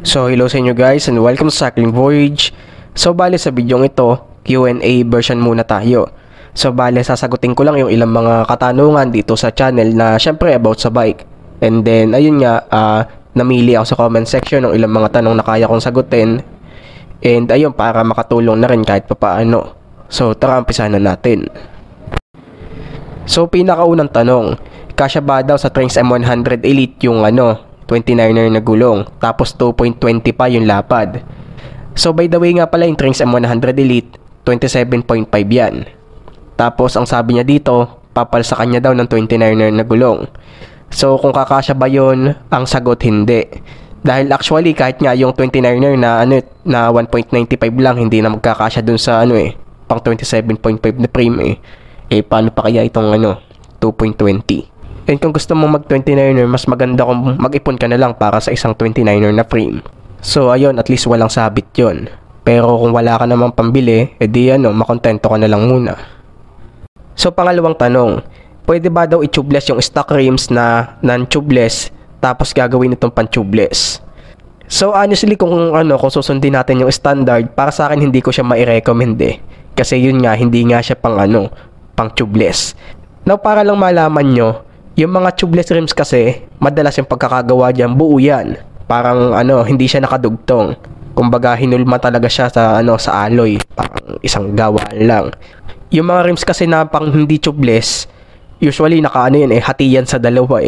So hello sa inyo guys and welcome sa Cycling Voyage. So bale sa video ito, Q&A version muna tayo. So bale sasagutin ko lang yung ilang mga katanungan dito sa channel na syempre about sa bike. And then ayun nga, namili ako sa comment section ng ilang mga tanong na kaya kong sagutin. And ayun, para makatulong na rin kahit papaano. So tara, umpisahan na natin. So pinakaunang tanong, kasya ba daw sa Trings M100 Elite yung 29er na gulong, tapos 2.20 pa yung lapad. So by the way nga pala, yung Trings M100 Elite 27.5 yan. Tapos ang sabi niya dito, papal sa kanya daw ng 29er na gulong. So kung kakasya ba yun, ang sagot hindi. Dahil actually kahit nga yung 29er na na 1.95 lang, hindi na magkakasya dun sa pang 27.5 na frame paano pa kaya itong 2.20? And kung gusto mong mag 29er, mas maganda kung mag-ipon ka na lang para sa isang 29er na frame. So ayun, at least walang sabit yon. Pero kung wala ka namang pambili, edi makontento ka na lang muna. So pangalawang tanong, pwede ba daw i-tubeless yung stock rims na non-tubeless tapos gagawin itong pan-tubeless? So honestly, kung susundin natin yung standard, para sa akin hindi ko siya mai-recommend Kasi yun nga, hindi nga siya pang tubeless. Now para lang malaman nyo, yung mga tubeless rims kasi, madalas yung pagkakagawa diyan buo yan. Parang hindi siya nakadugtong. Kumbaga hinulma talaga siya sa sa alloy, parang isang gawaan lang. Yung mga rims kasi na pang hindi tubeless, usually hati yan sa dalawa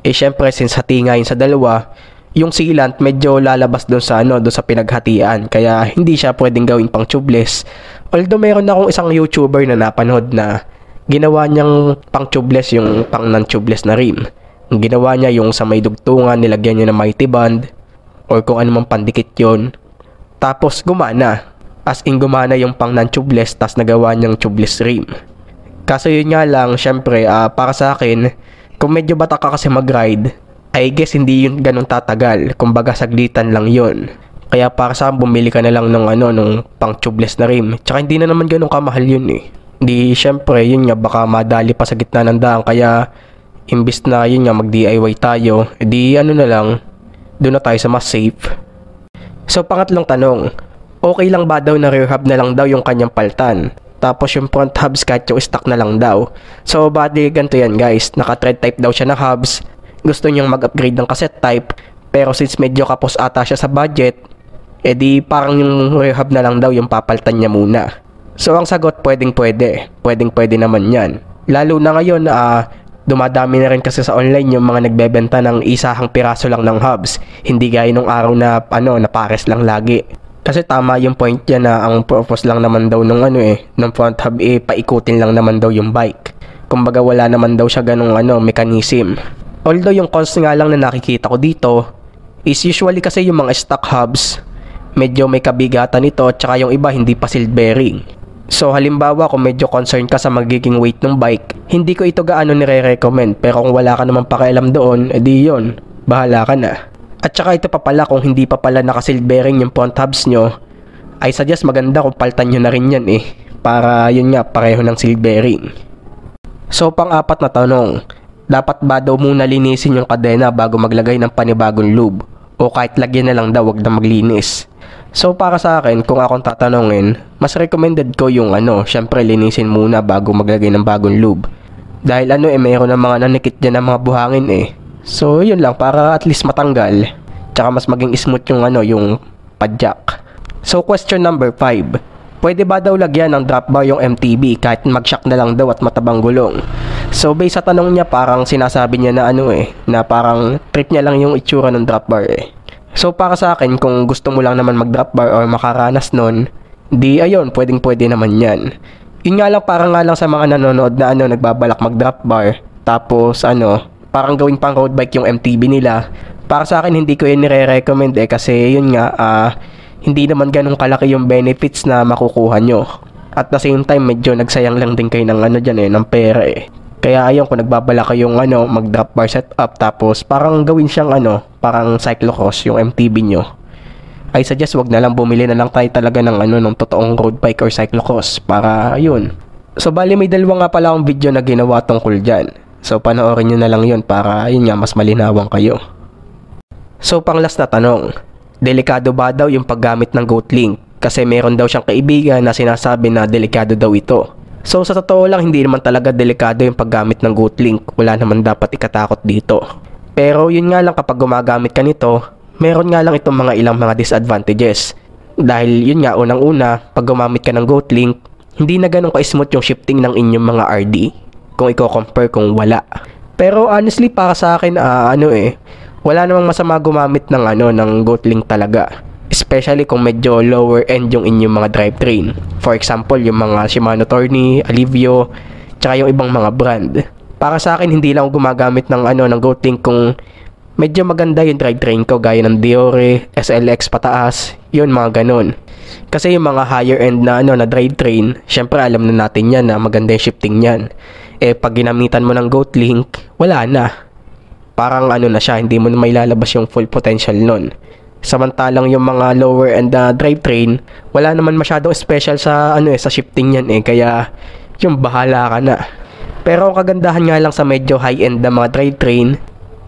syempre since hati nga yun sa dalawa, yung sealant medyo lalabas doon sa pinaghatian, kaya hindi siya pwedeng gawin pang tubeless. Although meron akong isang YouTuber na napanood na ginawa niyang pang tubeless yung pang non-tubeless na rim. Ginawa niya yung sa may dugtungan, nilagyan niya ng mighty band or kung ano mang pandikit yon. Tapos gumana. As in gumana yung pang non-tubeless, tas nagawa niyang tubeless rim. Kaso yun nga lang, syempre para sa akin, kung medyo bata ka kasi mag-ride, I guess hindi yun ganun tatagal. Kumbaga saglitan lang yun. Kaya para sa akin, bumili ka na lang ng pang tubeless na rim. Tsaka hindi na naman ganun kamahal yun Di syempre yun nga, baka madali pa sa gitna ng daan, kaya imbis na yun nga mag DIY tayo, di na lang, doon na tayo sa mas safe. So pangatlong tanong, okay lang ba daw na rear hub na lang daw yung kanyang paltan, tapos yung front hubs kahit yung stock na lang daw? So bali ganito yan guys, naka thread type daw siya na hubs, gusto niyang mag-upgrade ng cassette type, pero since medyo kapos ata siya sa budget, di parang yung rear hub na lang daw yung papaltan niya muna. So ang sagot, pwedeng pwede naman yan. Lalo na ngayon, dumadami na rin kasi sa online yung mga nagbebenta ng isahang piraso lang ng hubs. Hindi gaya nung araw na na pares lang lagi. Kasi tama yung point yan na ang purpose lang naman daw nung ng front hub paikutin lang naman daw yung bike. Kumbaga wala naman daw siya ganung mechanism. Although yung cons nga lang na nakikita ko dito is usually kasi yung mga stock hubs medyo may kabigatan nito, tsaka yung iba hindi pa sealed bearing. So halimbawa kung medyo concerned ka sa magiging weight ng bike, hindi ko ito gaano nire-recommend. Pero kung wala ka naman pakialam doon, edi yun, bahala ka na. At saka ito pa pala, kung hindi pa pala naka-sealed bearing yung front hubs nyo, I suggest maganda kung paltan nyo na rin yan para yun nga, pareho ng sealed bearing. So pang-apat na tanong, dapat ba daw muna linisin yung kadena bago maglagay ng panibagong lube? O kahit lagyan na lang daw, wag na maglinis? So para sa akin, kung akong tatanungin, mas recommended ko yung syempre linisin muna bago maglagay ng bagong lube. Dahil mayroon ng mga nanikit dyan ng mga buhangin So yun lang, para at least matanggal. Tsaka mas maging smooth yung yung padjak. So question number 5, pwede ba daw lagyan ng drop bar yung MTB kahit mag-shock na lang daw at matabang gulong? So based sa tanong niya, parang sinasabi niya na na parang trip niya lang yung itsura ng drop bar So para sa akin, kung gusto mo lang naman mag-drop bar or makaranas nun, di ayun, pwede naman yan. Yun nga lang, parang nga lang sa mga nanonood na nagbabalak mag-drop bar, tapos parang gawing pang road bike yung MTB nila. Para sa akin, hindi ko yun nire-recommend kasi yun nga, hindi naman ganun kalaki yung benefits na makukuha nyo. At the same time, medyo nagsayang lang din kayo ng ng pera Kaya ayun, kung nagbabala kayong mag-drop bar setup, tapos parang gawin siyang parang cyclocross yung MTB nyo, I suggest wag na lang, bumili na lang tayo talaga ng ng totoong road bike or cyclocross para ayun. So bali may dalawa nga pala akong video na ginawa tungkol dyan. So panoorin nyo na lang yun para yun nga, mas malinawan kayo. So pang last na tanong, delikado ba daw yung paggamit ng Goatlink kasi meron daw siyang kaibigan na sinasabi na delikado daw ito. So sa totoo lang, hindi naman talaga delikado yung paggamit ng Goatlink, wala naman dapat ikatakot dito. Pero yun nga lang, kapag gumagamit ka nito, meron nga lang itong ilang mga disadvantages. Dahil yun nga, unang-una, pag gumamit ka ng Goatlink, hindi na ganun ka-smooth yung shifting ng inyong mga RD kung i-compare kung wala. Pero honestly, para sa akin, wala namang masama gumamit ng Goatlink talaga. Especially kung medyo lower end yung inyong mga drivetrain. For example, yung mga Shimano Tourney, Alivio, tsaka yung ibang mga brand. Para sa akin, hindi lang ako gumagamit ng Goatlink kung medyo maganda yung drivetrain ko, gaya ng Deore, SLX pataas, yun mga ganun. Kasi yung mga higher end na drivetrain, syempre alam na natin yan na maganda yung shifting niyan. Pag ginamitan mo ng Goatlink, wala na. Parang na siya, hindi mo na mailalabas yung full potential nun. Samantalang yung mga lower end na drivetrain, wala naman masyadong special sa sa shifting niyan kaya yung bahala ka na. Pero ang kagandahan nga lang sa medyo high end na mga drivetrain,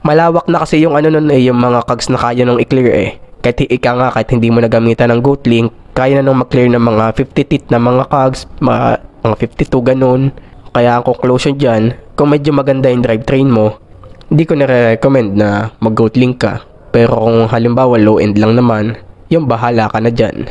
malawak na kasi yung yung mga cogs na kaya nung i-clear kahit hindi mo nagamitan ng Goatlink, kaya na nung mag-clear ng mga 50 teeth na mga cogs, mga 52 ganun. Kaya ang conclusion dyan, kung medyo maganda yung drivetrain mo, hindi ko nare-recommend na mag-Goatlink ka. Pero kung halimbawa low end lang naman, yung bahala ka na dyan.